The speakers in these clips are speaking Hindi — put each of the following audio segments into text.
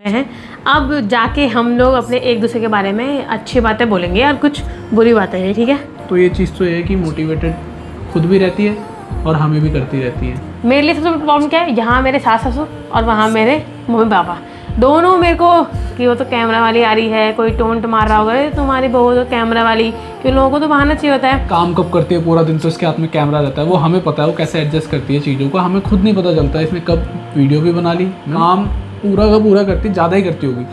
हैं। अब जाके हम लोग अपने एक दूसरे के बारे में अच्छी बातें बोलेंगे और कुछ बुरी बातें हैं, ठीक है। तो ये चीज़ तो ये है कि मोटिवेटेड खुद भी रहती है और हमें भी करती रहती है। मेरे लिए सबसे प्रॉब्लम क्या है, यहाँ मेरे सास ससुर और वहाँ मेरे मम्मी पापा दोनों मेरे को कि वो तो कैमरा वाली आ रही है, कोई टोंट मार रहा होगा तुम्हारी बहू तो कैमरा वाली, कि लोगों को तो बहाना चाहिए होता है। काम कब करती है पूरा दिन तो इसके हाथ में कैमरा रहता है, वो हमें पता है वो कैसे एडजस्ट करती है चीज़ों को, हमें खुद नहीं पता चलता है इसने कब वीडियो भी बना ली, काम पूरा का पूरा करती, ज़्यादा ही करती होगी,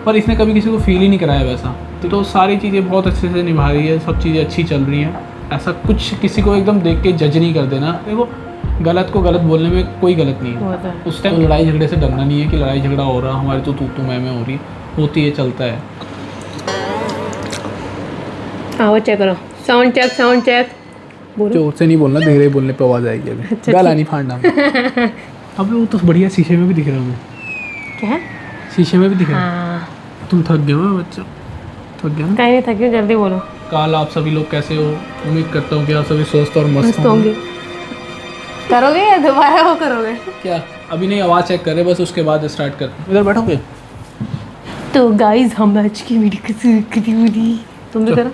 पर इसने कभी किसी को फील ही नहीं कराया वैसा। तो सारी चीज़ें बहुत अच्छे से निभा रही है, सब चीज़ें अच्छी चल रही हैं। ऐसा कुछ किसी को एकदम देख के जज नहीं कर देना। देखो गलत को गलत बोलने में कोई गलत नहीं है। उस टाइम लड़ाई झगड़े से डरना नहीं है कि लड़ाई झगड़ा हो रहा हमारे तो तू मैं हो रही होती है, चलता है। आओ चेक करो, साउंड चेक। जोर से नहीं बोलना, धीरे बोलने पे आवाज़ आएगी अभी। अच्छा, गाला नहीं फाड़ना। अब वो तो बढ़िया शीशे में भी दिख रहा हूँ। क्या है? शीशे में भी दिख रहा है। हाँ। तुम थक गए हो बच्चा? थक गया ना? कहीं नहीं थकी, जल्दी बोलो। काल आप सभी लोग कैसे हो? उम्मीद करता हूँ कि आप सभी स्वस्थ और मस्त होंगे। करोगे या दोबारा वो करोगे? क्या अभी नहीं, आवाज़ चेक कर रहे बस, उसके बाद स्टार्ट कर। इधर बैठोगे? तो गाइज हम आज की वीडियो तुम भी करो।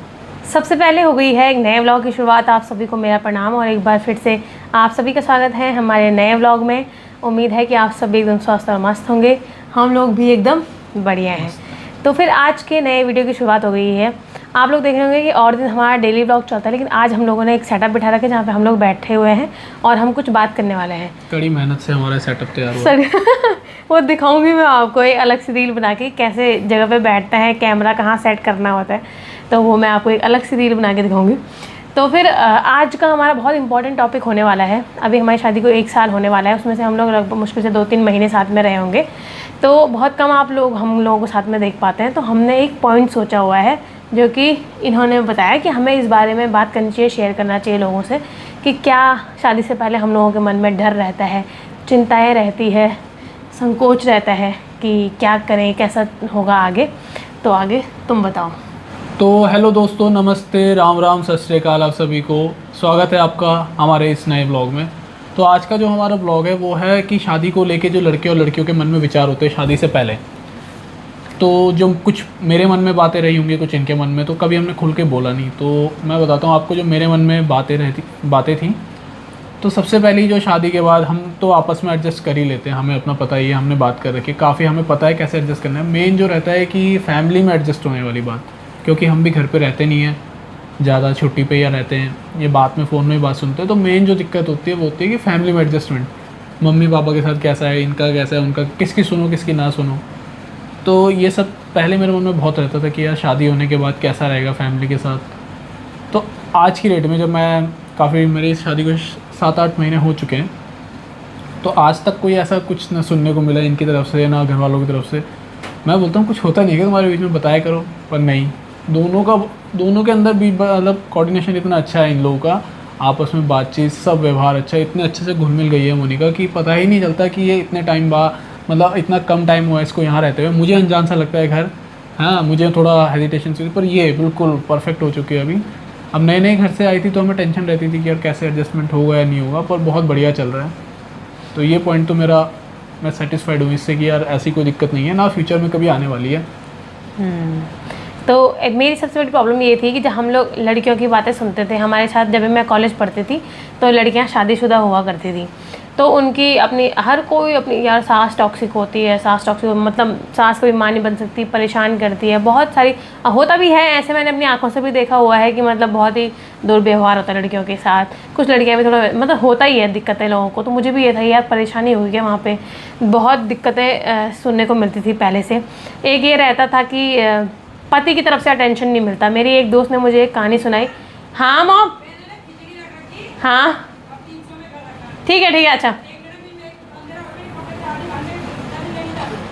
सबसे पहले हो गई है एक नए व्लॉग की शुरुआत। आप सभी को मेरा प्रणाम और एक बार फिर से आप सभी का स्वागत है हमारे नए व्लॉग में। उम्मीद है कि आप सभी एकदम स्वस्थ और मस्त होंगे, हम लोग भी एकदम बढ़िया हैं। तो फिर आज के नए वीडियो की शुरुआत हो गई है। आप लोग देख रहे होंगे कि और दिन हमारा डेली व्लॉग चलता है, लेकिन आज हम लोगों ने एक सेटअप बिठा रखा है जहाँ पे हम लोग बैठे हुए हैं और हम कुछ बात करने वाले हैं। कड़ी मेहनत से हमारा सेटअप तैयार हुआ। वो दिखाऊंगी मैं आपको एक अलग सी रील बना के, कैसे जगह पे बैठता है, कैमरा कहाँ सेट करना होता है, तो वो मैं आपको एक अलग सी रील बना के दिखाऊंगी। तो फिर आज का हमारा बहुत इंपॉर्टेंट टॉपिक होने वाला है। अभी हमारी शादी को 1 साल होने वाला है, उसमें से हम लोग लगभग मुश्किल से 2-3 महीने साथ में रहे होंगे, तो बहुत कम आप लोग हम लोगों को साथ में देख पाते हैं। तो हमने एक पॉइंट सोचा हुआ है जो कि इन्होंने बताया कि हमें इस बारे में बात करनी चाहिए, शेयर करना चाहिए लोगों से, कि क्या शादी से पहले हम लोगों के मन में डर रहता है, चिंताएँ रहती है, संकोच रहता है कि क्या करें, कैसा होगा आगे। तो आगे तुम बताओ। तो हेलो दोस्तों, नमस्ते, राम राम, सत श्री अकाल आप सभी को। स्वागत है आपका हमारे इस नए ब्लॉग में। तो आज का जो हमारा ब्लॉग है वो है कि शादी को लेके जो लड़के और लड़कियों के मन में विचार होते हैं शादी से पहले। तो जो कुछ मेरे मन में बातें रही होंगी, कुछ इनके मन में, तो कभी हमने खुल के बोला नहीं। तो मैं बताता हूँ आपको जो मेरे मन में बातें थी। तो सबसे पहले जो शादी के बाद हम तो आपस में एडजस्ट कर ही लेते हैं, हमें अपना पता ही है, हमने बात कर रखी है काफ़ी, हमें पता है कैसे एडजस्ट करना है। मेन जो रहता है कि फैमिली में एडजस्ट होने वाली बात, क्योंकि हम भी घर पे रहते नहीं हैं ज़्यादा, छुट्टी पे या रहते हैं, ये बात में फ़ोन में ही बात सुनते हैं। तो मेन जो दिक्कत होती है वो होती है कि फैमिली में एडजस्टमेंट, मम्मी पापा के साथ कैसा है, इनका कैसा है, उनका किसकी सुनो किसकी ना सुनो। तो ये सब पहले मेरे मन में बहुत रहता था कि यार शादी होने के बाद कैसा रहेगा फैमिली के साथ। तो आज की डेट में जब मैं काफ़ी, मेरी शादी को 7-8 महीने हो चुके हैं, तो आज तक कोई ऐसा कुछ ना सुनने को मिला इनकी तरफ से ना घर वालों की तरफ से। मैं बोलता हूँ कुछ होता नहीं है तुम्हारे बीच में, बताया करो, पर नहीं, दोनों के अंदर भी मतलब कोऑर्डिनेशन इतना अच्छा है इन लोगों का, आपस में बातचीत, सब व्यवहार अच्छा है, इतने अच्छे से घुल मिल गई है मोनिका कि पता ही नहीं चलता कि ये इतने टाइम बाद, मतलब इतना कम टाइम हुआ इसको यहाँ रहते हुए। मुझे अनजान सा लगता है घर, हाँ मुझे थोड़ा हेजिटेशन से, पर ये बिल्कुल परफेक्ट हो चुकी है अभी। अब नए नए घर से आई थी तो हमें टेंशन रहती थी कि यार कैसे एडजस्टमेंट होगा या नहीं होगा, पर बहुत बढ़िया चल रहा है। तो ये पॉइंट तो मेरा, मैं सेटिस्फाइड हूँ इससे कि यार ऐसी कोई दिक्कत नहीं है ना, फ्यूचर में कभी आने वाली है। तो मेरी सबसे बड़ी प्रॉब्लम ये थी कि जब हम लोग लड़कियों की बातें सुनते थे, हमारे साथ जब मैं कॉलेज पढ़ती थी तो लड़कियां शादीशुदा हुआ करती थी, तो उनकी अपनी, हर कोई अपनी, यार सास टॉक्सिक होती है, सास टॉक्सिक मतलब सास कभी मां नहीं बन सकती, परेशान करती है, बहुत सारी होता भी है ऐसे। मैंने अपनी आंखों से भी देखा हुआ है कि मतलब बहुत ही दुर्व्यवहार होता है लड़कियों के साथ। कुछ लड़कियां भी थोड़ा मतलब होता ही है दिक्कतें लोगों को, तो मुझे भी ये था यार परेशानी हुई है वहाँ पे, बहुत दिक्कतें सुनने को मिलती थी पहले से। एक ये रहता था कि पति की तरफ से अटेंशन नहीं मिलता। मेरी एक दोस्त ने मुझे एक कहानी सुनाई। हाँ मॉम, हाँ ठीक है अच्छा,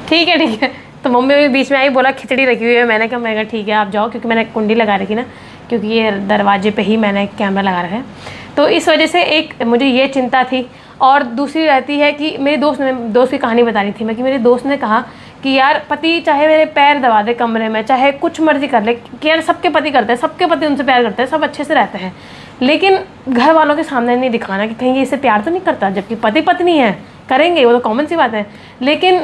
ठीक है। तो मम्मी भी बीच में आई, बोला खिचड़ी रखी हुई है। मैंने कहा ठीक है आप जाओ, क्योंकि मैंने कुंडी लगा रखी ना, क्योंकि ये दरवाजे पे ही मैंने कैमरा लगा रखा है, तो इस वजह से एक मुझे ये चिंता थी। और दूसरी रहती है कि मेरी दोस्त की कहानी बता रही थी मैं, कि मेरी दोस्त ने कहा कि यार पति चाहे मेरे पैर दबा दे कमरे में, चाहे कुछ मर्जी कर ले, कि यार सबके पति करते हैं, सबके पति उनसे प्यार करते हैं, सब अच्छे से रहते हैं, लेकिन घर वालों के सामने नहीं दिखाना कि कहीं ये इससे प्यार तो नहीं करता, जबकि पति पत्नी है, करेंगे, वो तो कॉमन सी बात है। लेकिन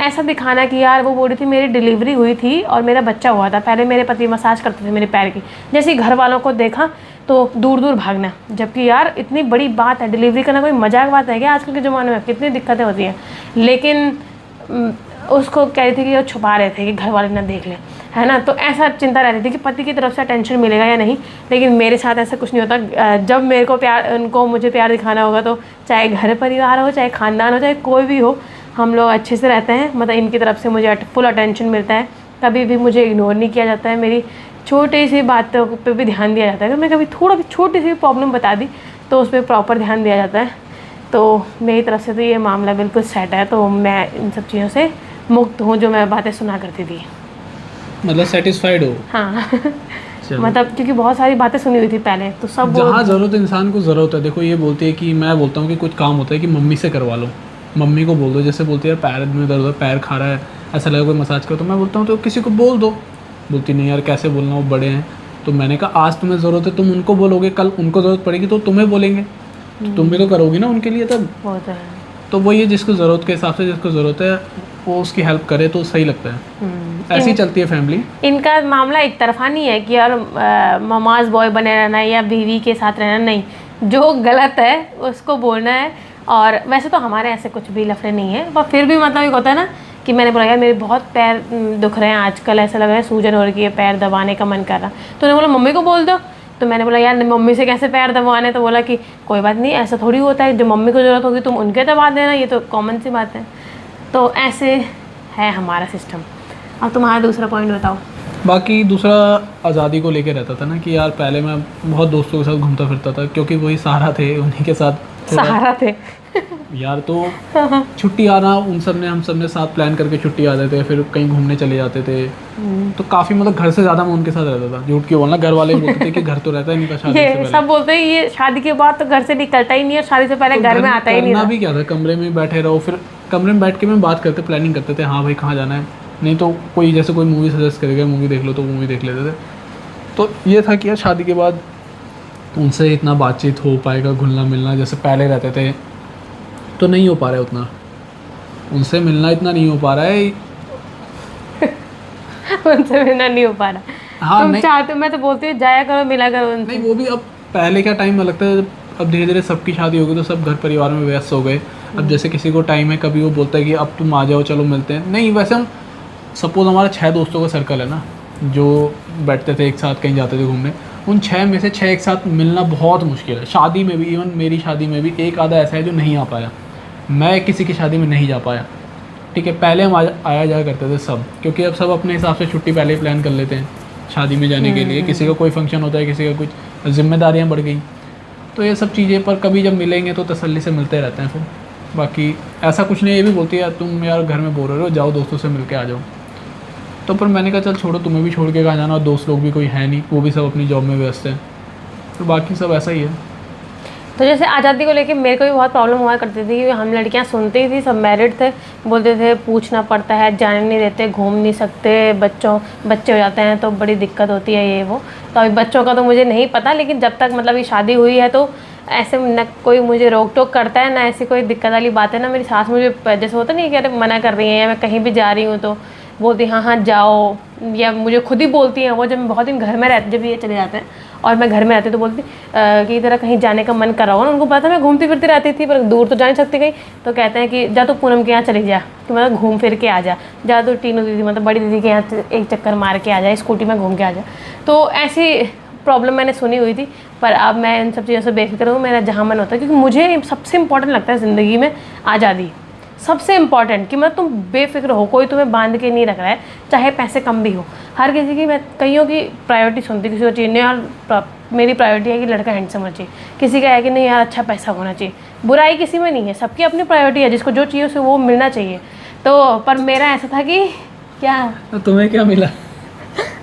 ऐसा दिखाना कि यार वो बोल रही थी मेरी डिलीवरी हुई थी और मेरा बच्चा हुआ था, पहले मेरे पति मसाज करते थे मेरे पैर की, जैसे ही घर वालों को देखा तो दूर दूर भागना, जबकि यार इतनी बड़ी बात है, डिलीवरी करना कोई मजाक बात है क्या? आजकल के ज़माने में कितनी दिक्कतें होती हैं। लेकिन उसको कह रही थी कि वो छुपा रहे थे कि घर वाले ना देख लें, है ना। तो ऐसा चिंता रहती थी कि पति की तरफ से अटेंशन मिलेगा या नहीं। लेकिन मेरे साथ ऐसा कुछ नहीं होता। जब मेरे को प्यार, उनको मुझे प्यार दिखाना होगा तो चाहे घर परिवार हो, चाहे ख़ानदान हो, चाहे कोई भी हो, हम लोग अच्छे से रहते हैं। मतलब इनकी तरफ से मुझे फुल अटेंशन मिलता है, कभी भी मुझे इग्नोर नहीं किया जाता है, मेरी छोटी सी बातों पे भी ध्यान दिया जाता है। अगर मैं कभी थोड़ा भी छोटी सी प्रॉब्लम बता दी तो उस पर प्रॉपर ध्यान दिया जाता है। तो मेरी तरफ से तो ये मामला बिल्कुल सेट है। तो मैं इन सब चीज़ों से मुक्त हूँ जो मैं बातें सुना करती थी। मतलब सेटिस्फाइड हो? हाँ चलो। मतलब क्योंकि बहुत सारी बातें सुनी हुई थी पहले, तो सब जहाँ ज़रूरत इंसान को ज़रूरत है। देखो ये बोलती है कि, मैं बोलता हूँ कि कुछ काम होता है कि मम्मी से करवा लो, मम्मी को बोल दो। जैसे बोलती है पैर में दर्द है, पैर खा रहा है, ऐसा लगा कोई मसाज करो, तो मैं बोलता हूँ तो किसी को बोल दो। बोलती नहीं यार कैसे बोलना, वो बड़े हैं। तो मैंने कहा आज तुम्हें ज़रूरत है तुम उनको बोलोगे, कल उनको ज़रूरत पड़ेगी तो तुम्हें बोलेंगे, तो तुम भी तो करोगी ना उनके लिए तब। वो तो है। तो वो ये जिसको ज़रूरत के हिसाब से जिसको ज़रूरत है वो उसकी हेल्प करे तो सही लगता है। ऐसी चलती है फैमिली। इनका मामला एक तरफा नहीं है कि यार ममाज बॉय बने रहना या बीवी के साथ रहना, नहीं, जो गलत है उसको बोलना है। और वैसे तो हमारे ऐसे कुछ भी लफड़े नहीं है, पर फिर भी मतलब एक होता है ना कि मैंने बोला यार मेरे बहुत पैर दुख रहे हैं आजकल, ऐसा लग रहा है सूजन हो रही है, पैर दबाने का मन कर रहा। तो उन्होंने बोला मम्मी को बोल दो। तो मैंने बोला यार मम्मी से कैसे पैर दबाने? तो बोला कि कोई बात नहीं, ऐसा थोड़ी होता है, जो मम्मी को ज़रूरत होगी तुम उनके दबा देना, ये तो कॉमन सी बात है। तो ऐसे है हमारा सिस्टम। अब तुम्हारा दूसरा पॉइंट बताओ। बाकी दूसरा आज़ादी को लेके रहता था ना कि यार पहले मैं बहुत दोस्तों के साथ घूमता फिरता था क्योंकि वही सहारा थे, उन्हीं के साथ सहारा थे यार। तो छुट्टी आना उन सब ने, हम सब ने साथ प्लान करके छुट्टी आते थे, फिर कहीं घूमने चले जाते थे। तो काफ़ी मतलब घर से ज़्यादा मैं उनके साथ रहता था। झूठ क्यों बोलना, घर वाले बोलते थे कि घर तो रहता ही नहीं था शादी से ये पहले। सब बोलते हैं ये शादी के बाद तो घर से निकलता ही नहीं है, शादी से पहले तो घर में आता ही नहीं करना था। भी क्या था, कमरे में बैठे रहो। फिर कमरे में बैठ के मैं बात करते, प्लानिंग करते थे, हाँ भाई कहाँ जाना है। नहीं तो कोई जैसे कोई मूवी सजेस्ट करेगा, मूवी देख लो, तो मूवी देख लेते थे। तो ये था कि यार शादी के बाद उनसे इतना बातचीत हो पाएगा, घुलना मिलना जैसे पहले रहते थे तो नहीं हो पा रहा है उतना। उनसे मिलना इतना नहीं हो पा रहा है। उनसे मिलना नहीं हो पा रहा। हाँ तुम नहीं, चाहते हो, मैं तो बोलती हूँ जाया करो, मिला करो उनसे। नहीं वो भी अब पहले क्या टाइम में लगता है, अब धीरे धीरे सबकी शादी हो गई तो सब घर परिवार में व्यस्त हो गए। अब जैसे किसी को टाइम है, कभी वो बोलता है कि अब तुम आ जाओ चलो मिलते हैं। नहीं वैसे हम सपोज हमारा 6 दोस्तों का सर्कल है ना, जो बैठते थे एक साथ कहीं जाते थे घूमने, उन 6 में से 6 एक साथ मिलना बहुत मुश्किल है। शादी में भी, इवन मेरी शादी में भी एक आधा ऐसा है जो नहीं आ पाया। मैं किसी की शादी में नहीं जा पाया, ठीक है। पहले हम आया जाया करते थे सब, क्योंकि अब सब अपने हिसाब से छुट्टी पहले ही प्लान कर लेते हैं शादी में जाने के लिए। किसी का कोई फंक्शन होता है, किसी का कुछ, जिम्मेदारियाँ बढ़ गई, तो ये सब चीज़ें। पर कभी जब मिलेंगे तो तसल्ली से मिलते रहते हैं फिर। बाकी ऐसा कुछ नहीं। ये भी बोलती है तुम यार घर में बोर हो रहे हो, जाओ दोस्तों से मिल के आ जाओ। तो पर मैंने कहा चल छोड़ो, तुम्हें भी छोड़ के कहाँ जाना, और दोस्त लोग भी कोई है नहीं, वो भी सब अपनी जॉब में व्यस्त हैं। तो बाकी सब ऐसा ही है। तो जैसे आज़ादी को लेके मेरे को भी बहुत प्रॉब्लम हुआ करती थी कि हम लड़कियां सुनती थी, सब मैरिड थे, बोलते थे पूछना पड़ता है, जाने नहीं देते, घूम नहीं सकते, बच्चे हो जाते हैं तो बड़ी दिक्कत होती है ये वो। तो अभी बच्चों का तो मुझे नहीं पता, लेकिन जब तक मतलब ये शादी हुई है तो ऐसे न कोई मुझे रोक टोक करता है, ना ऐसी कोई दिक्कत वाली बात है। ना मेरी सास मुझे जैसे होता नहीं कि अरे मना कर रही है, या मैं कहीं भी जा रही हूँ तो बोलती हाँ हाँ जाओ, या मुझे खुद ही बोलती हैं वो, जब मैं बहुत दिन घर में रहती, जब ये चले जाते हैं और मैं घर में रहती तो बोलती कि इधर कहीं जाने का मन कर रहा हो ना। उनको पता मैं घूमती फिरती रहती थी, पर दूर तो जा नहीं सकती कहीं। तो कहते हैं कि जा तो पूनम के यहाँ चली जा, कि मतलब घूम फिर के आ जा तो टीनू दीदी मतलब बड़ी दीदी के यहाँ एक चक्कर मार के आ जाए, स्कूटी में घूम के आ जा। तो ऐसी प्रॉब्लम मैंने सुनी हुई थी, पर अब मैं इन सब चीज़ों से बेफिक्र हूँ। मेरा जहाँ मन होता है, क्योंकि मुझे सबसे इम्पॉर्टेंट लगता है ज़िंदगी में आज़ादी, सबसे इम्पॉर्टेंट, कि मतलब तुम बेफिक्र हो, कोई तुम्हें बांध के नहीं रख रहा है, चाहे पैसे कम भी हो। हर किसी की, मैं कईयों की प्रायोरिटी सुनती, किसी को चाहिए नहीं यार मेरी प्रायोरिटी है कि लड़का हैंडसम होना चाहिए, किसी का है कि नहीं यार अच्छा पैसा होना चाहिए। बुराई किसी में नहीं है, सबकी अपनी प्रायोरिटी है, जिसको जो चाहिए उसे वो मिलना चाहिए। तो पर मेरा ऐसा था कि क्या तुम्हें क्या मिला?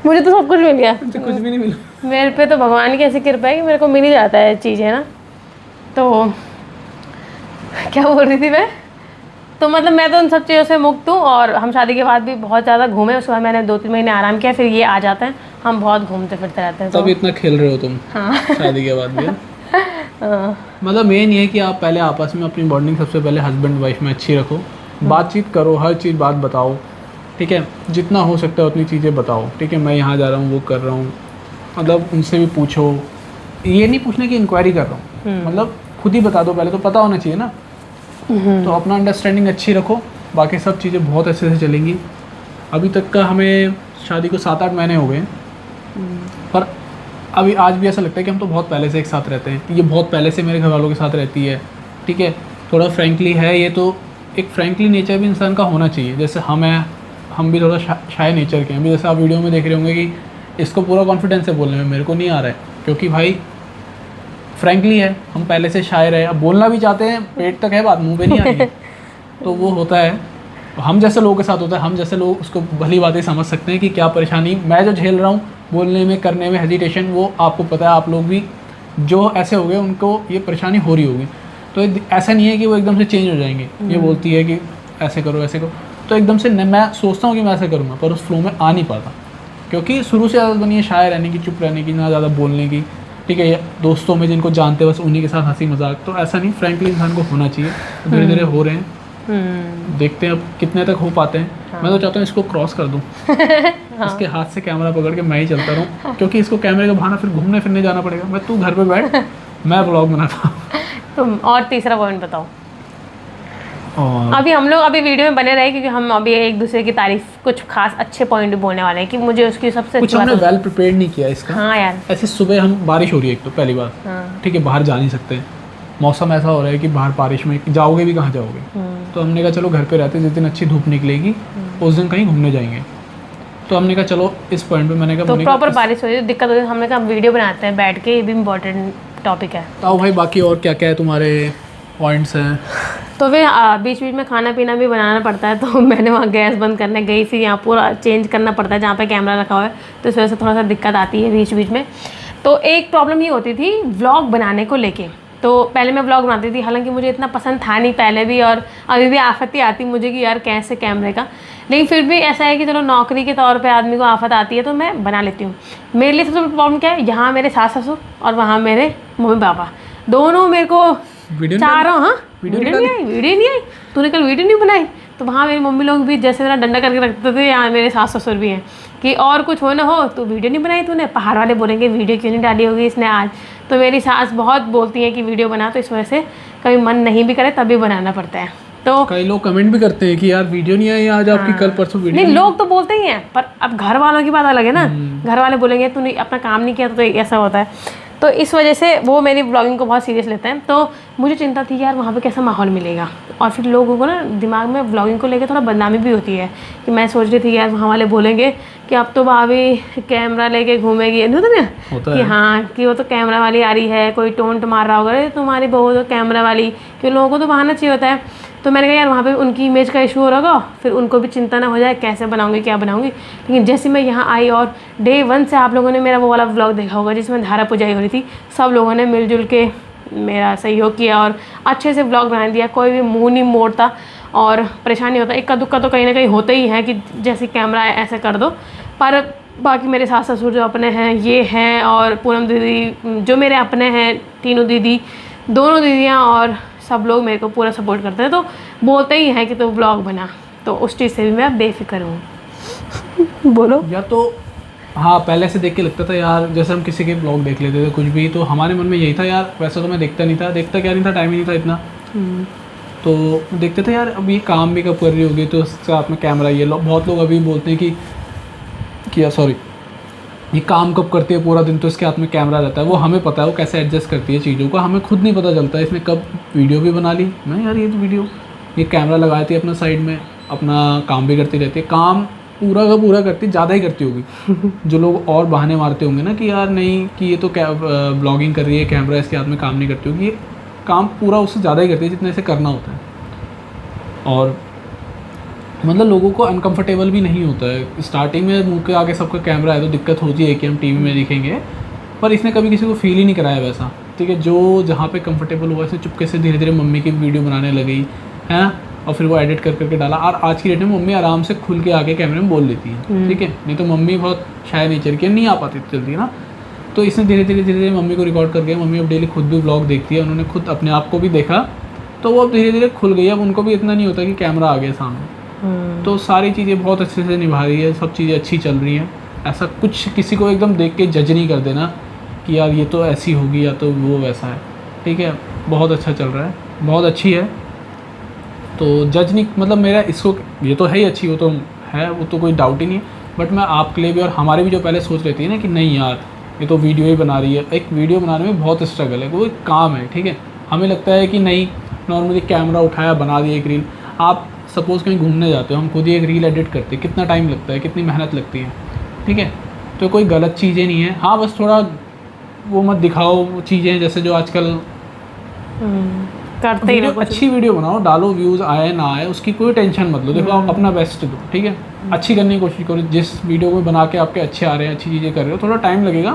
मुझे तो सब कुछ मिल गया, मुझे कुछ भी नहीं मिला। मेरे पे तो भगवान की ऐसी कृपा है कि मेरे को मिल ही जाता है चीज़, है ना। तो क्या बोल रही थी मैं? तो मतलब मैं तो उन सब चीज़ों से मुक्त हूँ, और हम शादी के बाद भी बहुत ज़्यादा घूमे। उसके बाद मैंने 2-3 महीने आराम किया, फिर ये आ जाते हैं, हम बहुत घूमते फिरते रहते हैं। तब इतना खेल रहे हो तुम? हाँ शादी के बाद भी? मतलब मेन ये है कि आप पहले आपस में अपनी बॉन्डिंग सबसे पहले हस्बैंड वाइफ में अच्छी रखो, बातचीत करो, हर चीज़ बात बताओ, ठीक है, जितना हो सकता है उतनी चीज़ें बताओ, ठीक है, मैं यहाँ जा रहा हूँ, वो कर रहा हूँ, मतलब उनसे भी पूछो, ये नहीं पूछने की इंक्वायरी कर रहा हूँ, मतलब खुद ही बता दो, पहले तो पता होना चाहिए ना। तो अपना अंडरस्टैंडिंग अच्छी रखो, बाकी सब चीज़ें बहुत अच्छे से चलेंगी। अभी तक का हमें शादी को 7-8 महीने हो गए, पर अभी आज भी ऐसा लगता है कि हम तो बहुत पहले से एक साथ रहते हैं, ये बहुत पहले से मेरे घर वालों के साथ रहती है, ठीक है, थोड़ा फ्रैंकली है ये, तो एक फ्रैंकली नेचर भी इंसान का होना चाहिए। जैसे हम भी थोड़ा शाय नेचर के हैं, अभी जैसे आप वीडियो में देख रहे होंगे कि इसको पूरा कॉन्फिडेंस है बोलने में, मेरे को नहीं आ रहा है, क्योंकि भाई फ्रैंकली है, हम पहले से शायर है, अब बोलना भी चाहते हैं, पेट तक है बात, मुंह पे नहीं आ रही है, तो वो होता है। हम जैसे लोगों के साथ होता है, हम जैसे लोग उसको भली बातें समझ सकते हैं कि क्या परेशानी मैं जो झेल रहा हूँ बोलने में, करने में हेजिटेशन, वो आपको पता है, आप लोग भी जो ऐसे हो गए उनको ये परेशानी हो रही होगी। तो ऐसा नहीं है कि वो एकदम से चेंज हो जाएंगे, ये बोलती है कि ऐसे करो ऐसे करो, तो एकदम से मैं सोचता हूँ कि मैं ऐसे करूँगा, पर उस फ्लो में आ नहीं पाता, क्योंकि शुरू से आदत बनी है शायर रहने की, चुप रहने की, ना ज़्यादा बोलने की, ठीक है, दोस्तों में जिनको जानते हैं बस उन्हीं के साथ हंसी मजाक, तो ऐसा नहीं, फ्रैंकली इंसान को होना चाहिए। धीरे धीरे हो रहे हैं, देखते हैं अब कितने तक हो पाते हैं। हाँ। मैं तो चाहता हूँ इसको क्रॉस कर दूँ हाँ। इसके हाथ से कैमरा पकड़ के मैं ही चलता रहूँ, क्योंकि इसको कैमरे का बहाना फिर घूमने फिरने जाना पड़ेगा, मैं तू घर पे बैठ मैं ब्लॉग बनाता हूँ। तुम और तीसरा पॉइंट बताओ। और अभी हम लोग अभी वीडियो में बने रहे, क्योंकि हम अभी एक दूसरे की तारीफ, कुछ खास अच्छे पॉइंट बोलने वाले हैं कि मुझे उसकी सबसे कुछ हमने वेल प्रिपेयर्ड नहीं किया इसका। हाँ यार, ऐसे सुबह हम बारिश हो रही है एक तो पहली बार, ठीक है, बाहर जा नहीं सकते, मौसम ऐसा हो रहा है कि बाहर बारिश में जाओगे भी कहाँ जाओगे, तो हमने कहा चलो घर पे रहते, जिस दिन अच्छी धूप निकलेगी उस दिन कहीं घूमने जाएंगे, तो हमने कहा चलो इस पॉइंट पे मैंने कहा तो प्रॉपर बारिश हो रही है, दिक्कत हो रही है, हमने कहा वीडियो बनाते हैं बैठ के, ये भी इम्पोर्टेंट टॉपिक है। तो भाई बाकी और क्या क्या है तुम्हारे पॉइंट्स हैं? तो फिर बीच बीच में खाना पीना भी बनाना पड़ता है, तो मैंने वहाँ गैस बंद करने गई, फिर यहाँ पूरा चेंज करना पड़ता है जहाँ पे कैमरा रखा हुआ है, तो इस वजह से थोड़ा सा दिक्कत आती है बीच बीच में। तो एक प्रॉब्लम ये होती थी व्लॉग बनाने को लेके, तो पहले मैं व्लॉग बनाती थी, हालांकि मुझे इतना पसंद था नहीं पहले भी, और अभी भी आफत ही आती मुझे कि यार कैसे कैमरे का, लेकिन फिर भी ऐसा है कि चलो नौकरी के तौर पे आदमी को आफत आती है तो मैं बना लेती हूँ। मेरे लिए सबसे बड़ी प्रॉब्लम क्या है, यहाँ मेरे सास ससुर और वहाँ मेरे मम्मी पापा, दोनों मेरे को चारों, हाँ वीडियो नहीं आई, तूने कल वीडियो नहीं बनाई, तो वहाँ मेरी मम्मी लोग भी जैसे मेरा डंडा करके रखते थे, यहाँ मेरे सास ससुर भी हैं कि और कुछ हो ना हो तो वीडियो नहीं बनाई तूने, पहाड़ वाले बोलेंगे वीडियो क्यों नहीं डाली होगी इसने आज, तो मेरी सास बहुत बोलती हैं कि वीडियो बना, तो इस वजह से कभी मन नहीं भी करे तभी बनाना पड़ता है। तो कई लोग कमेंट भी करते हैं कि यार वीडियो नहीं आई आज आपकी, कल परसों वीडियो नहीं, लोग तो बोलते ही हैं, पर अब घर वालों की बात अलग है ना, घर वाले बोलेंगे तूने अपना काम नहीं किया, तो ऐसा होता है, तो इस वजह से वो मेरी ब्लॉगिंग को बहुत सीरियस लेते हैं। तो मुझे चिंता थी यार वहाँ पे कैसा माहौल मिलेगा, और फिर लोगों को ना दिमाग में ब्लॉगिंग को लेकर थोड़ा बदनामी भी होती है कि मैं सोच रही थी यार वहाँ वाले बोलेंगे कि अब तो भाभी कैमरा लेके घूमेगी, नहीं होता ना कि हाँ कि वो तो कैमरा वाली आ रही है, कोई टोंट मार रहा होगा तुम्हारी बहू तो कैमरा वाली, क्यों लोगों को तो बहाना चाहिए होता है। तो मैंने कहा यार वहाँ पे उनकी इमेज का इशू हो रहा होगा, फिर उनको भी चिंता ना हो जाए कैसे बनाऊंगी क्या बनाऊंगी। लेकिन जैसे मैं यहाँ आई और डे 1 से आप लोगों ने मेरा वो वाला व्लॉग देखा होगा जिसमें धारा पुजाई हो रही थी, सब लोगों ने मिलजुल के मेरा सहयोग किया और अच्छे से व्लॉग बना दिया, कोई भी मुँह नहीं मोड़ता और परेशानी होता, इक्का दुक्का तो कहीं ना कहीं होता ही है कि जैसे कैमरा ऐसे कर दो, पर बाकी मेरे सास ससुर जो अपने हैं ये हैं, और पूनम दीदी जो मेरे अपने हैं, तीनों दीदी, दोनों दीदियाँ और सब लोग मेरे को पूरा सपोर्ट करते हैं, तो बोलते ही हैं कि तो व्लॉग बना, तो उस चीज़ से भी मैं बेफिक्र हूँ। बोलो या तो हाँ, पहले से देख के लगता था यार, जैसे हम किसी के ब्लॉग देख लेते थे कुछ भी, तो हमारे मन में यही था यार, वैसे तो मैं देखता नहीं था, देखता क्या नहीं था, टाइम ही नहीं था इतना, तो देखते थे यार अब ये काम भी कब कर रही होगी, तो साथ में कैमरा, ये लोग बहुत लोग अभी बोलते हैं कि सॉरी ये काम कब करती है पूरा दिन, तो इसके हाथ में कैमरा रहता है, वो हमें पता है वो कैसे एडजस्ट करती है चीज़ों को, हमें खुद नहीं पता चलता है इसने कब वीडियो भी बना ली। मैं यार ये तो वीडियो, ये कैमरा लगाई थी अपना साइड में, अपना काम भी करती रहती है, काम पूरा का पूरा करती, ज़्यादा ही करती होगी। जो लोग और बहाने मारते होंगे ना कि यार नहीं कि ये तो ब्लॉगिंग कर रही है, कैमरा इसके हाथ में, काम नहीं करती होगी, ये काम पूरा उससे ज़्यादा ही करती है जितना इसे करना होता है, और मतलब लोगों को अनकंफर्टेबल भी नहीं होता है। स्टार्टिंग में मुंह के आगे सबका कैमरा है तो दिक्कत होती है कि हम टीवी में दिखेंगे, पर इसने कभी किसी को फील ही नहीं कराया वैसा, ठीक है, जो जहाँ पे कंफर्टेबल हुआ इसने चुपके से धीरे धीरे मम्मी की वीडियो बनाने लगी है, और फिर वो एडिट कर करके डाला, और आज की डेट में मम्मी आराम से खुल के आके कैमरे में बोल लेती है, ठीक है, नहीं तो मम्मी बहुत शाय नेचर की नहीं आ पाती जल्दी ना, तो इसने धीरे धीरे मम्मी को रिकॉर्ड कर गया। मम्मी अब डेली खुद भी ब्लॉग देखती है, उन्होंने खुद अपने आप को भी देखा, तो वो अब धीरे धीरे खुल गई। अब उनको भी इतना नहीं होता कि कैमरा आ गया सामने। तो सारी चीज़ें बहुत अच्छे से निभा रही है, सब चीज़ें अच्छी चल रही हैं। ऐसा कुछ किसी को एकदम देख के जज नहीं कर देना कि यार ये तो ऐसी होगी या तो वो वैसा है, ठीक है। बहुत अच्छा चल रहा है, बहुत अच्छी है, तो जज नहीं, मतलब मेरा इसको ये तो है ही अच्छी, वो तो है, वो तो कोई डाउट ही नहीं है। बट मैं आपके लिए भी और हमारे भी जो पहले सोच रहती है ना कि नहीं यार ये तो वीडियो ही बना रही है, एक वीडियो बनाने में बहुत स्ट्रगल है, वो एक काम है, ठीक है। हमें लगता है कि नहीं नॉर्मली कैमरा उठाया बना दिया एक रील। आप सपोज़ कहीं घूमने जाते हो, हम खुद ही एक रील एडिट करते हैं, कितना टाइम लगता है, कितनी मेहनत लगती है, ठीक है। तो कोई गलत चीज़ें नहीं है, हाँ बस थोड़ा वो मत दिखाओ चीज़ें जैसे जो आजकल करते ही वीडियो, अच्छी वीडियो बनाओ, डालो, व्यूज़ आए ना आए उसकी कोई टेंशन मत लो। देखो आप अपना बेस्ट दो, ठीक है, अच्छी करने की कोशिश करो। जिस वीडियो को बना के आपके अच्छे आ रहे हैं, अच्छी चीज़ें कर रहे हो, थोड़ा टाइम लगेगा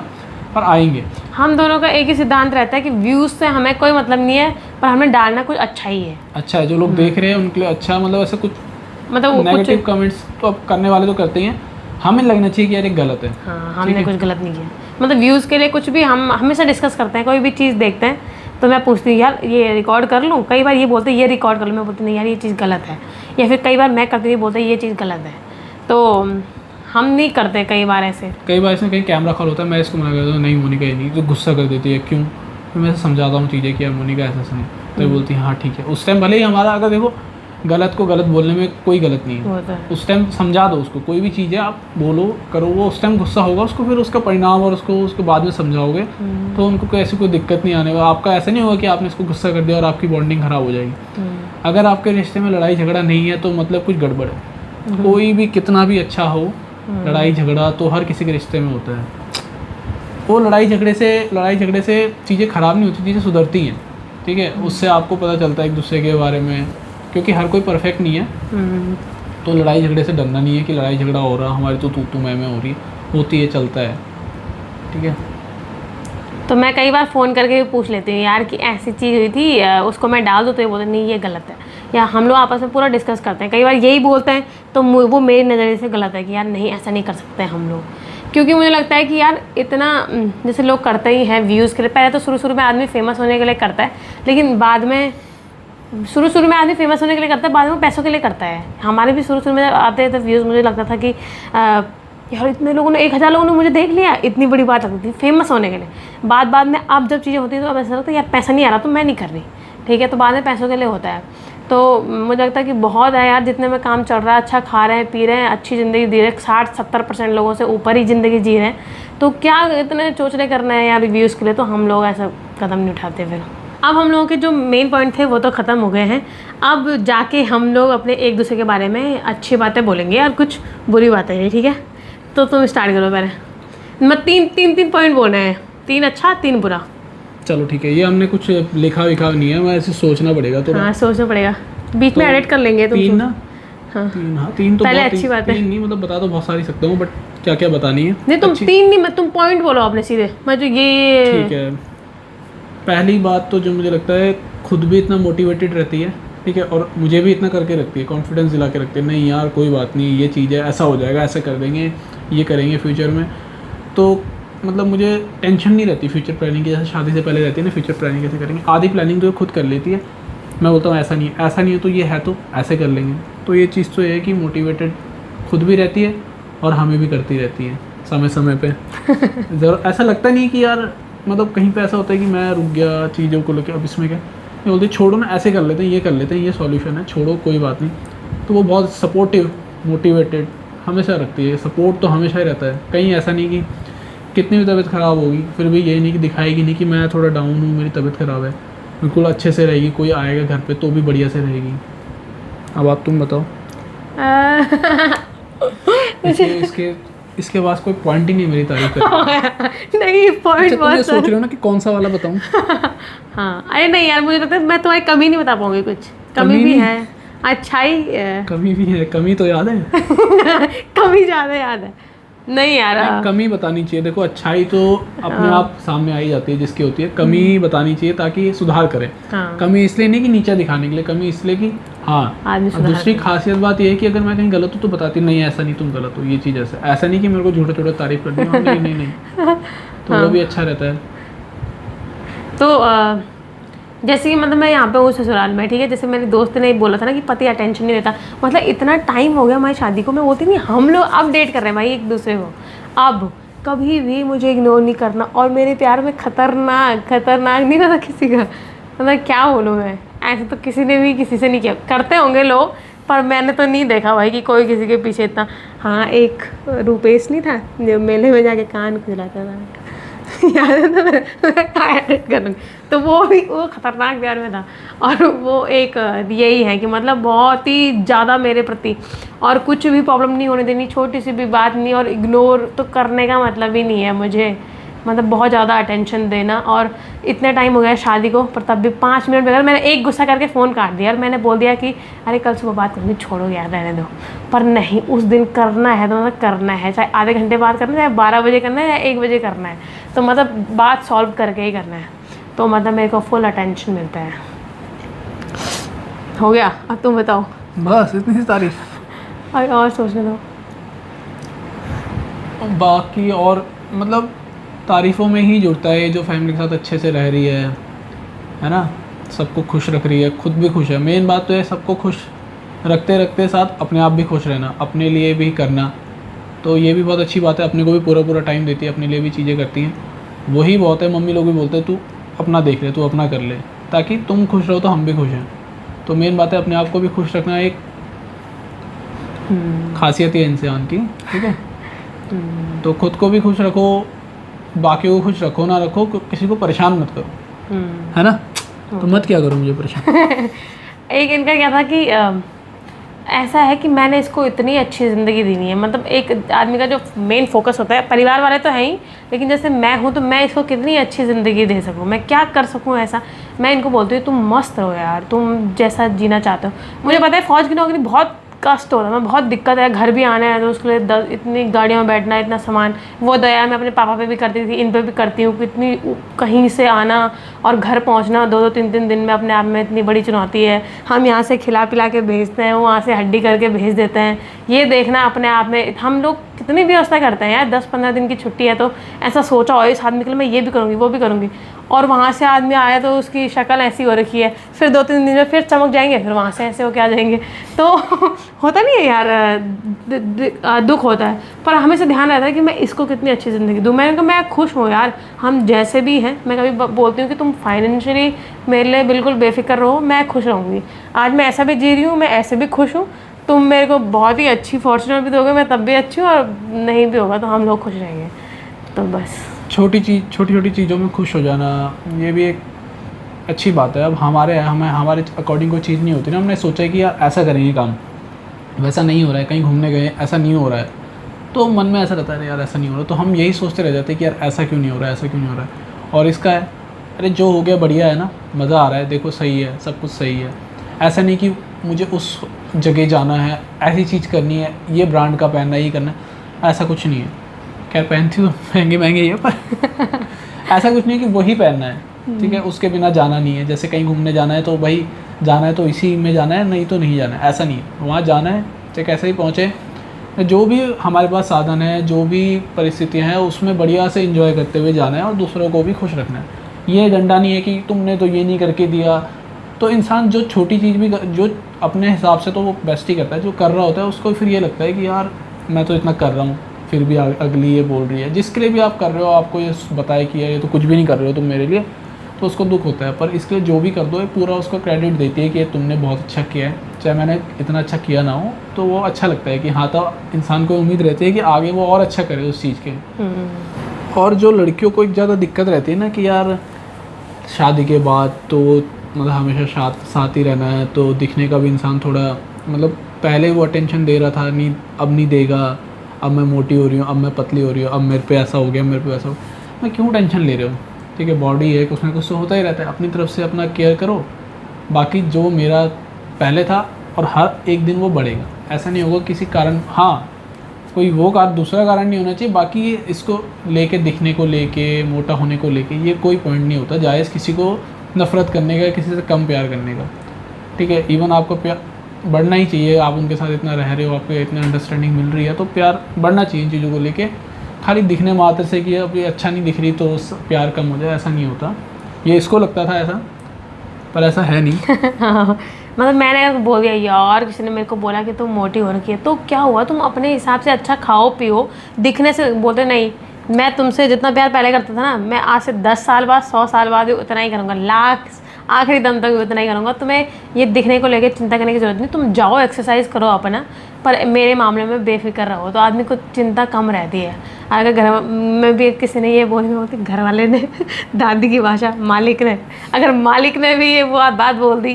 पर आएंगे। हम दोनों का एक ही सिद्धांत रहता है कि व्यूज़ से हमें कोई मतलब नहीं है, पर हमें डालना कुछ अच्छा ही है। अच्छा है, जो लोग देख रहे हैं उनके लिए अच्छा, मतलब ऐसा कुछ मतलब नेगेटिव कमेंट्स तो अब करने वाले तो करते ही हैं, हमें लगना चाहिए कि यार ये गलत है। हाँ, हमने कुछ गलत नहीं किया। मतलब व्यूज़ के लिए कुछ भी हम हमेशा डिस्कस करते हैं, कोई भी चीज़ देखते हैं तो मैं पूछती हूँ यार ये रिकॉर्ड कर लूँ, कई बार ये बोलते हैं ये रिकॉर्ड कर लूँ, मैं बोलती नहीं यार ये चीज़ गलत है, या फिर कई बार मैं करती हूँ बोलते हैं ये चीज़ गलत है, तो हम नहीं करते कई बार ऐसे। कई बार इसमें कहीं कैमरा कॉल होता है, मैं इसको मना करता हूँ, नहीं मोनिका ये नहीं, तो गुस्सा कर देती है, क्यों, फिर मैं समझाता हूँ चीज़ें कि यार मोनिका ऐसा नहीं, तो बोलती है हाँ ठीक है। उस टाइम भले ही हमारा, अगर देखो गलत को गलत बोलने में कोई गलत नहीं है, उस टाइम समझा दो उसको, कोई भी चीज़ है आप बोलो करो, वो उस टाइम गुस्सा होगा, उसको फिर उसका परिणाम और उसको बाद में समझाओगे तो उनको कोई ऐसी कोई दिक्कत नहीं आने वाला। आपका ऐसा नहीं होगा कि आपने इसको गुस्सा कर दिया और आपकी बॉन्डिंग ख़राब हो जाएगी। अगर आपके रिश्ते में लड़ाई झगड़ा नहीं है तो मतलब कुछ गड़बड़ है। कोई भी कितना भी अच्छा हो, लड़ाई झगड़ा तो हर किसी के रिश्ते में होता है। वो लड़ाई झगड़े से चीज़ें ख़राब नहीं होती, चीज़ें सुधरती हैं, ठीक है। उससे आपको पता चलता है एक दूसरे के बारे में, क्योंकि हर कोई परफेक्ट नहीं है। तो लड़ाई झगड़े से डरना नहीं है कि लड़ाई झगड़ा हो रहा, हमारी तो तू मैं हो रही होती है, चलता है, ठीक है। तो मैं कई बार फ़ोन करके भी पूछ लेती हूँ यार कि ऐसी चीज़ हुई थी, उसको मैं डाल दूँ, तो ये बोलते नहीं ये गलत है, या हम लोग आपस में पूरा डिस्कस करते हैं। कई बार यही बोलते हैं तो वो मेरी नज़रिए से गलत है कि यार नहीं ऐसा नहीं कर सकते हम लोग, क्योंकि मुझे लगता है कि यार इतना जैसे लोग करते ही हैं व्यूज़ के लिए। पहले तो शुरू में आदमी फेमस होने के लिए करता है, लेकिन बाद में शुरू में आदमी फेमस होने के लिए करता है, बाद में पैसों के लिए करता है। हमारे भी शुरू में आते थे व्यूज़, मुझे लगता था कि यार इतने लोगों ने 1000 लोगों ने मुझे देख लिया, इतनी बड़ी बात लगती थी फेमस होने के लिए। बाद में अब जब चीज़ें होती हैं तो अब ऐसा लगता है यार पैसा नहीं आ रहा तो मैं नहीं कर रही, ठीक है। तो बाद में पैसों के लिए होता है। तो मुझे लगता है कि बहुत है यार, जितने में काम चल रहा है, अच्छा खा रहे हैं पी रहे हैं, अच्छी ज़िंदगी जी रहे हैं, 60-70% लोगों से ऊपर ही ज़िंदगी जी रहे हैं, तो क्या इतने चोचले करना है यार व्यूज़ के लिए। तो हम लोग ऐसा कदम नहीं उठाते। फिर अब हम लोगों के जो मेन पॉइंट थे वो तो ख़त्म हो गए हैं। अब जाके हम लोग अपने एक दूसरे के बारे में अच्छी बातें बोलेंगे और कुछ बुरी बातें हैं, ठीक है। तो तुम स्टार्ट करो पहले। मैं तीन पॉइंट बोलना है, 3 अच्छा 3 बुरा। चलो ठीक है, ये हमने कुछ लिखा विखा नहीं है, मैं ऐसे सोचना पड़ेगा तो। हाँ सोचना पड़ेगा, बीच में एडिट कर लेंगे तुम। 3 ना, हाँ 3 तो पहले बहुत, अच्छी बात है। 3 नहीं, मतलब बता तो बहुत सारी सकता हूँ, बट क्या क्या बतानी है। नहीं तुम 3 नहीं, मैं तुम पॉइंट बोलो अपने सीधे, मैं जो ये ठीक है। पहली बात तो जो मुझे लगता है, खुद भी इतना मोटिवेटेड रहती है, ठीक है, और मुझे भी इतना करके रखती है, कॉन्फिडेंस दिला के रखती है, नहीं यार कोई बात नहीं, ये चीज़ है, ऐसा हो जाएगा, ऐसा कर देंगे, ये करेंगे फ्यूचर में। तो मतलब मुझे टेंशन नहीं रहती फ्यूचर प्लानिंग की, जैसे शादी से पहले रहती है ना फ्यूचर प्लानिंग कैसे करेंगे। आधी प्लानिंग तो खुद कर लेती है, मैं बोलता हूँ ऐसा नहीं है तो ये है तो ऐसे कर लेंगे। तो ये चीज़ तो ये है कि मोटिवेटेड खुद भी रहती है और हमें भी करती रहती है समय पे। ज़रूर ऐसा लगता नहीं कि यार मतलब कहीं पे ऐसा होता है कि मैं रुक गया चीज़ों को लेकर, अब इसमें क्या ये बोलते छोड़ो ना, ऐसे कर लेते हैं, ये कर लेते हैं, ये सॉल्यूशन है, छोड़ो कोई बात नहीं। तो वो बहुत सपोर्टिव मोटिवेटेड हमेशा रखती है, सपोर्ट तो हमेशा ही रहता है। कहीं ऐसा नहीं कि कितनी भी तबीयत ख़राब होगी फिर भी ये नहीं कि दिखाएगी नहीं कि मैं थोड़ा डाउन हूँ, मेरी तबीयत ख़राब है, बिल्कुल अच्छे से रहेगी। कोई आएगा घर पे तो भी बढ़िया से रहेगी। अब आप तुम बताओ। इसके पास कोई पॉइंट ही नहीं मेरी तारीफ करने। नहीं पॉइंट बहुत मैं सोच रहा हूँ ना कि कौन सा वाला बताऊँ। हाँ अरे नहीं यार, मुझे लगता है मैं तुम्हारी कमी नहीं बता पाऊंगी, कुछ कमी भी है, अच्छाई कमी भी है, कमी तो याद है। कमी ज़्यादा याद है नहीं यार। कमी बतानी चाहिए, देखो अच्छाई तो अपने आप सामने आई जाती है जिसकी होती है, कमी बतानी चाहिए ताकि सुधार करें। कमी इसलिए नहीं कि नीचा दिखाने के लिए, कमी इसलिए कि हाँ। दूसरी खासियत बात यह है कि अगर मैं कहीं गलत हूँ तो बताती नहीं ऐसा नहीं तुम गलत हो, ये चीज़ ऐसा नहीं कि मेरे को झूठा तारीफ कर दी। नहीं तो हाँ। वो भी अच्छा रहता है। तो जैसे कि मतलब मैं यहाँ पे हूँ ससुराल में, ठीक है, जैसे मेरे दोस्त ने बोला था ना कि पति अटेंशन नहीं देता, मतलब इतना टाइम हो गया हमारी शादी को, मैं बोलती नहीं हम लोग अब डेट कर रहे हैं भाई एक दूसरे को, अब कभी भी मुझे इग्नोर नहीं करना, और मेरे प्यार में खतरनाक खतरनाक नहीं होता किसी का, मतलब क्या बोलूँ मैं, ऐसे तो किसी ने भी किसी से नहीं किया, करते होंगे लोग पर मैंने तो नहीं देखा भाई कि कोई किसी के पीछे इतना। हाँ, एक रूपेश नहीं था जो मेले में जाके कान खुलाता था याद है ना, मैं edit करूँगी, तो वो खतरनाक प्यार में था। और वो एक यही है कि मतलब बहुत ही ज़्यादा मेरे प्रति, और कुछ भी प्रॉब्लम नहीं होने देनी, छोटी सी भी बात नहीं, और इग्नोर तो करने का मतलब ही नहीं है मुझे, मतलब बहुत ज़्यादा अटेंशन देना। और इतने टाइम हो गया शादी को, पर तब भी 5 मिनट में अगर मैंने एक गुस्सा करके फ़ोन काट दिया और मैंने बोल दिया कि अरे कल सुबह बात करूँगी, छोड़ो यार रहने दो, पर नहीं, उस दिन करना है तो मतलब करना है, चाहे आधे घंटे बाद करना है, चाहे 12 बजे करना है, या 1 बजे करना है, तो मतलब बात सॉल्व करके ही करना है, तो मतलब मेरे को फुल अटेंशन मिलता है। हो गया, अब तुम बताओ। बस इतनी सी तारीफ। और सोचने दो। बाकी और मतलब तारीफ़ों में ही जुड़ता है, ये जो फैमिली के साथ अच्छे से रह रही है ना, सबको खुश रख रही है, खुद भी खुश है। मेन बात तो है सबको खुश रखते रखते साथ अपने आप भी खुश रहना, अपने लिए भी करना, तो ये भी बहुत अच्छी बात है। अपने को भी पूरा पूरा टाइम देती है, अपने लिए भी चीज़ें करती हैं, वही बहुत है। मम्मी लोग भी बोलते हैं तू अपना देख ले, तू अपना कर ले, ताकि तुम खुश रहो तो हम भी खुश हैं। तो मेन बात है अपने आप को भी खुश रखना, एक खासियत है इंसान की, ठीक है। तो खुद को भी खुश रखो, बाकियों को खुश रखो ना रखो, किसी को परेशान मत करो, है ना। तो मत क्या करो मुझे परेशान। एक इनका क्या था कि ऐसा है कि मैंने इसको इतनी अच्छी ज़िंदगी दी नहीं है, मतलब एक आदमी का जो मेन फोकस होता है, परिवार वाले तो हैं ही, लेकिन जैसे मैं हूँ तो मैं इसको कितनी अच्छी ज़िंदगी दे सकूँ, मैं क्या कर सकूँ ऐसा। मैं इनको बोलती हूँ तुम मस्त रहो यार, तुम जैसा जीना चाहते हो। मुझे पता है फ़ौज की नौकरी बहुत कष्ट हो रहा है, मैं बहुत दिक्कत है, घर भी आना है तो उसके लिए इतनी गाड़ियों में बैठना, इतना सामान, वो दया मैं अपने पापा पे भी करती थी, इन पे भी करती हूँ, कितनी कहीं से आना और घर पहुँचना 2-2 3-3 दिन में अपने आप में इतनी बड़ी चुनौती है। हम यहाँ से खिला पिला के भेजते हैं, वहाँ से हड्डी करके भेज देते हैं, ये देखना अपने आप में। हम लोग कितनी व्यवस्था करते हैं यार, 10-15 दिन की छुट्टी है तो ऐसा सोचा हो इस आदमी के लिए मैं ये भी करूँगी वो भी करूँगी, और वहाँ से आदमी आया तो उसकी शक्ल ऐसी हो रखी है, फिर 2-3 दिन में फिर चमक जाएंगे, फिर वहाँ से ऐसे होके आ जाएंगे। तो होता नहीं है यार, दुख होता है, पर हमेशा ध्यान रहता है कि मैं इसको कितनी अच्छी ज़िंदगी दूँ। मैंने कहा मैं खुश हूँ यार, हम जैसे भी हैं। मैं कभी बोलती हूँ कि तुम फाइनेंशियली मेरे लिए बिल्कुल बेफिक्र रहो, मैं खुश रहूँगी। आज मैं ऐसा भी जी रही हूँ, मैं ऐसे भी खुश हूँ, तुम मेरे को बहुत ही अच्छी फॉर्चुनर भी दोगे, मैं तब भी अच्छी हूँ, और नहीं भी होगा तो हम लोग खुश रहेंगे। तो बस छोटी छोटी चीज़ों में खुश हो जाना, ये भी एक अच्छी बात है। अब हमारे अकॉर्डिंग कोई चीज़ नहीं होती ना, हमने सोचा है कि यार ऐसा करेंगे काम, वैसा नहीं हो रहा है, कहीं घूमने गए ऐसा नहीं हो रहा है, तो मन में ऐसा रहता है यार ऐसा नहीं हो रहा, तो हम यही सोचते रह जाते हैं कि यार ऐसा क्यों नहीं हो रहा है, ऐसा क्यों नहीं हो रहा है। और इसका है अरे जो हो गया बढ़िया है ना, मज़ा आ रहा है, देखो सही है, सब कुछ सही है। ऐसा नहीं कि मुझे उस जगह जाना है, ऐसी चीज़ करनी है, ये ब्रांड का पहनना है, ये करना है, ऐसा कुछ नहीं है। खैर पहनती तो महंगे ही है, पर ऐसा कुछ नहीं कि वही पहनना है, ठीक है, उसके बिना जाना नहीं है। जैसे कहीं घूमने जाना है तो भाई जाना है तो इसी में जाना है, नहीं तो नहीं जाना है, ऐसा नहीं है। वहाँ जाना है चाहे कैसे ही पहुँचे, जो भी हमारे पास साधन है, जो भी परिस्थितियाँ हैं, उसमें बढ़िया से एंजॉय करते हुए जाना है और दूसरों को भी खुश रखना है। ये डंडा नहीं है कि तुमने तो ये नहीं करके दिया। तो इंसान जो छोटी चीज़ भी जो अपने हिसाब से तो वो बेस्ट ही करता है, जो कर रहा होता है उसको फिर ये लगता है कि यार मैं तो इतना कर रहा हूँ, फिर भी अगली ये बोल रही है। जिसके लिए भी आप कर रहे हो, आपको ये बताए कि ये तो कुछ भी नहीं कर रहे हो तुम मेरे लिए, तो उसको दुख होता है। पर इसके लिए जो भी कर दो ये पूरा उसको क्रेडिट देती है कि तुमने बहुत अच्छा किया है, चाहे मैंने इतना अच्छा किया ना हो, तो वो अच्छा लगता है कि हाँ, तो इंसान को उम्मीद रहती है कि आगे वो और अच्छा करे उस चीज़ के। और जो लड़कियों को एक ज़्यादा दिक्कत रहती है ना कि यार शादी के बाद तो मतलब हमेशा साथ ही रहना है, तो दिखने का भी इंसान थोड़ा मतलब पहले वो अटेंशन दे रहा था, नहीं अब नहीं देगा, अब मैं मोटी हो रही हूँ, अब मैं पतली हो रही हूँ, अब मेरे पे ऐसा हो गया, मेरे पे वैसा हो गया। मैं क्यों टेंशन ले रहे हो, ठीक है, बॉडी है, कुछ ना कुछ तो होता ही रहता है। अपनी तरफ से अपना केयर करो, बाकी जो मेरा पहले था और हर एक दिन वो बढ़ेगा, ऐसा नहीं होगा किसी कारण। हाँ, कोई वो दूसरा कारण नहीं होना चाहिए। बाकी इसको लेके दिखने को लेके, मोटा होने को लेके, ये कोई पॉइंट नहीं होता जायज़ किसी को नफ़रत करने का, किसी से कम प्यार करने का, ठीक है। इवन आपको प्यार बढ़ना ही चाहिए, आप उनके साथ इतना रह रहे हो, आपको इतना अंडरस्टैंडिंग मिल रही है, तो प्यार बढ़ना चाहिए इन चीज़ों को लेके। खाली दिखने मात्र से कि अब ये अच्छा नहीं दिख रही तो प्यार कम हो जाए, ऐसा नहीं होता। ये इसको लगता था ऐसा, पर ऐसा है नहीं। हाँ, मतलब मैंने अगर बोल दिया यार, किसी ने मेरे को बोला कि तुम मोटी हो रखी है, तो क्या हुआ, तुम अपने हिसाब से अच्छा खाओ पियो, दिखने से बोलते नहीं। मैं तुमसे जितना प्यार पहले करता था ना, मैं आज से 10 साल बाद 100 साल बाद भी उतना ही करूँगा, लाख आखिरी दम तक भी उतना ही करूँगा। तुम्हें ये दिखने को लेकर चिंता करने की ज़रूरत नहीं, तुम जाओ एक्सरसाइज करो अपना, पर मेरे मामले में बेफिक्र रहो, तो आदमी को चिंता कम रहती है। अगर घर में भी किसी ने ये बोली होती, घर वाले ने दादी की भाषा, मालिक ने, अगर मालिक ने भी ये बात बोल दी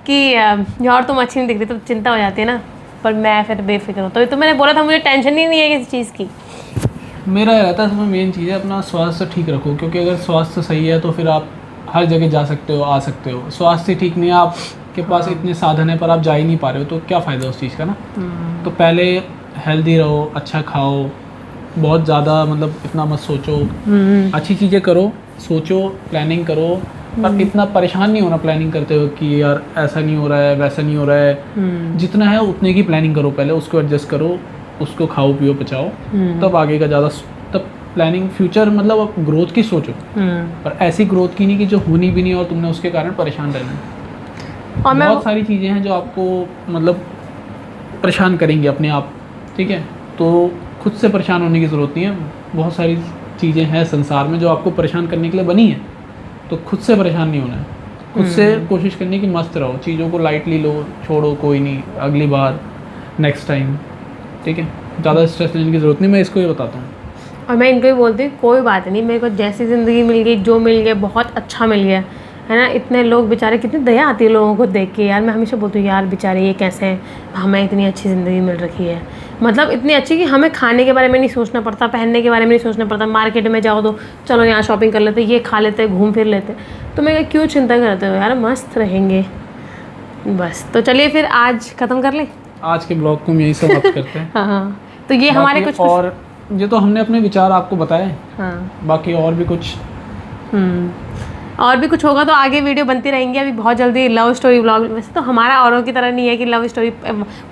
कि यार तुम अच्छी नहीं दिख रही, तो चिंता हो जाती है ना। पर मैं फिर बेफिक्र हूँ, तो मैंने बोला था मुझे टेंशन ही नहीं है किसी चीज़ की। मेरा रहता है सबसे मेन चीज़ है अपना स्वास्थ्य ठीक रखो, क्योंकि अगर स्वास्थ्य सही है तो फिर आप हर जगह जा सकते हो, आ सकते हो। स्वास्थ्य ठीक नहीं है, आपके पास इतने साधन है पर आप जा ही नहीं पा रहे हो, तो क्या फ़ायदा उस चीज़ का ना। तो पहले हेल्दी रहो, अच्छा खाओ, बहुत ज़्यादा मतलब इतना मत सोचो, अच्छी चीज़ें करो, सोचो, प्लानिंग करो, पर इतना परेशान नहीं होना प्लानिंग करते हो कि यार ऐसा नहीं हो रहा है, वैसा नहीं हो रहा है। जितना है उतने की प्लानिंग करो, पहले उसको एडजस्ट करो, उसको खाओ पियो पचाओ, तब आगे का ज़्यादा, तब प्लानिंग फ्यूचर मतलब अब ग्रोथ की सोचो, पर ऐसी ग्रोथ की नहीं कि जो होनी भी नहीं और तुमने उसके कारण परेशान रहना। और बहुत सारी चीज़ें हैं जो आपको मतलब परेशान करेंगी अपने आप, ठीक है, तो खुद से परेशान होने की ज़रूरत नहीं है। बहुत सारी चीज़ें हैं संसार में जो आपको परेशान करने के लिए बनी है, तो खुद से परेशान नहीं होना है। खुद से कोशिश करनी कि मस्त रहो, चीज़ों को लाइटली लो, छोड़ो, कोई नहीं, अगली बार, नेक्स्ट टाइम, ठीक है, ज़्यादा स्ट्रेस लेने की ज़रूरत नहीं। मैं इसको ही बताता हूँ, और मैं इनको भी बोलती हूँ कोई बात नहीं, मेरे को जैसी ज़िंदगी मिल गई, जो मिल गया बहुत अच्छा मिल गया है ना। इतने लोग बेचारे, कितनी दया आती है लोगों को देख के यार। मैं हमेशा बोलती हूँ यार बेचारे ये कैसे हैं, हमें इतनी अच्छी ज़िंदगी मिल रखी है, मतलब इतनी अच्छी कि हमें खाने के बारे में नहीं सोचना पड़ता, पहनने के बारे में नहीं सोचना पड़ता। मार्केट में जाओ तो चलो यहाँ शॉपिंग कर लेते, ये खा लेते, घूम फिर लेते। तो मैं क्यों चिंता करते हो यार, मस्त रहेंगे बस। तो चलिए फिर आज ख़त्म कर लें, आज के ब्लॉग को हम यही समाप्त करते हैं। हाँ, तो ये हमारे कुछ और ये तो हमने अपने विचार आपको बताए, हाँ, बाकी बाकी और भी कुछ और भी कुछ होगा तो आगे वीडियो बनती रहेंगी। अभी बहुत जल्दी लव स्टोरी व्लॉग, वैसे तो हमारा औरों की तरह नहीं है कि love story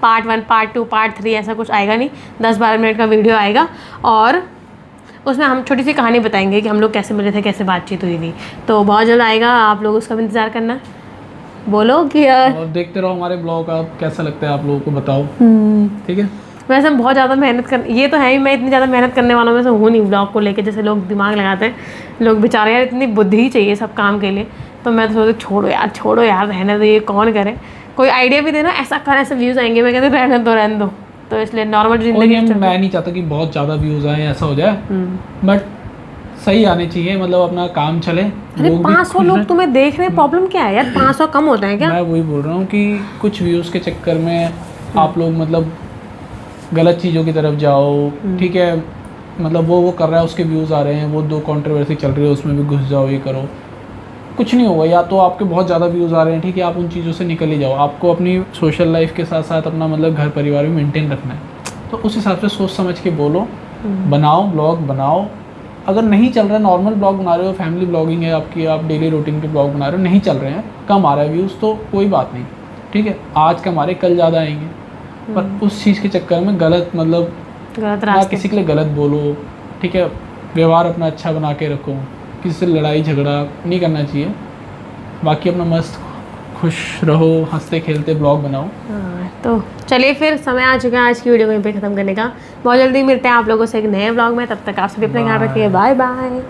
part 1 part 2 part 3 ऐसा कुछ आएगा नहीं, 10-12 मिनट का वीडियो आएगा, और उसमें हम छोटी सी कहानी बताएंगे कि हम लोग कैसे मिले थे, कैसे बातचीत हुई थी। तो बहुत जल्द आएगा, आप लोग उसका भी इंतज़ार करना। बोलो कि यार, और देखते रहो हमारे ब्लॉग, आप कैसा लगता है आप लोगों को बताओ, ठीक है। वैसे हम बहुत ज़्यादा मेहनत कर, ये तो है ही, मैं इतनी ज़्यादा मेहनत करने वालों में से हूँ नहीं ब्लॉग को लेके, जैसे लोग दिमाग लगाते हैं। लोग बेचारे यार, इतनी बुद्धि ही चाहिए सब काम के लिए। तो मैं तो सोचती छोड़ो यार रहने दो, ये कौन करे, कोई आइडिया भी देना, ऐसा कर, ऐसे व्यूज़ आएंगे। मैं कहती रहने दो। तो इसलिए नॉर्मल जिंदगी, मैं नहीं चाहता कि बहुत ज़्यादा व्यूज़ आए, ऐसा हो जाए, बट सही आने चाहिए, मतलब अपना काम चले। अरे 500 लोग तुम्हें देख रहे हैं, प्रॉब्लम क्या है यार, 500 कम होता है क्या? मैं वही बोल रहा हूँ कि कुछ व्यूज़ के चक्कर में आप लोग मतलब गलत चीज़ों की तरफ जाओ, ठीक है, मतलब वो कर रहा है, उसके व्यूज़ आ रहे हैं, वो 2 कंट्रोवर्सी चल रही है, उसमें भी घुस जाओ, ये करो, कुछ नहीं होगा। या तो आपके बहुत ज़्यादा व्यूज़ आ रहे हैं, ठीक है, आप उन चीज़ों से निकल ही जाओ। आपको अपनी सोशल लाइफ के साथ साथ अपना मतलब घर परिवार भी मेंटेन रखना है, तो उस हिसाब से सोच समझ के बोलो, बनाओ ब्लॉग बनाओ। अगर नहीं चल रहा है, नॉर्मल ब्लॉग बना रहे हो, फैमिली ब्लॉगिंग है आपकी, आप डेली रूटीन के ब्लॉग बना रहे हो, नहीं चल रहे हैं, कम आ रहा है व्यूज़, तो कोई बात नहीं, ठीक है, आज कम आ रहे, कल ज़्यादा आएंगे। पर उस चीज़ के चक्कर में गलत मतलब गलत ना रास्ते, किसी के लिए गलत बोलो, ठीक है, व्यवहार अपना अच्छा बना के रखो, किसी से लड़ाई झगड़ा नहीं करना चाहिए। बाकी अपना मस्त खुश रहो, हंसते खेलते ब्लॉग बनाओ। हाँ, तो चलिए फिर समय आ चुका है आज की वीडियो को यहीं पे ख़त्म करने का। बहुत जल्दी मिलते हैं आप लोगों से एक नए ब्लॉग में, तब तक आप सभी अपना ख्याल रखिए, बाय बाय।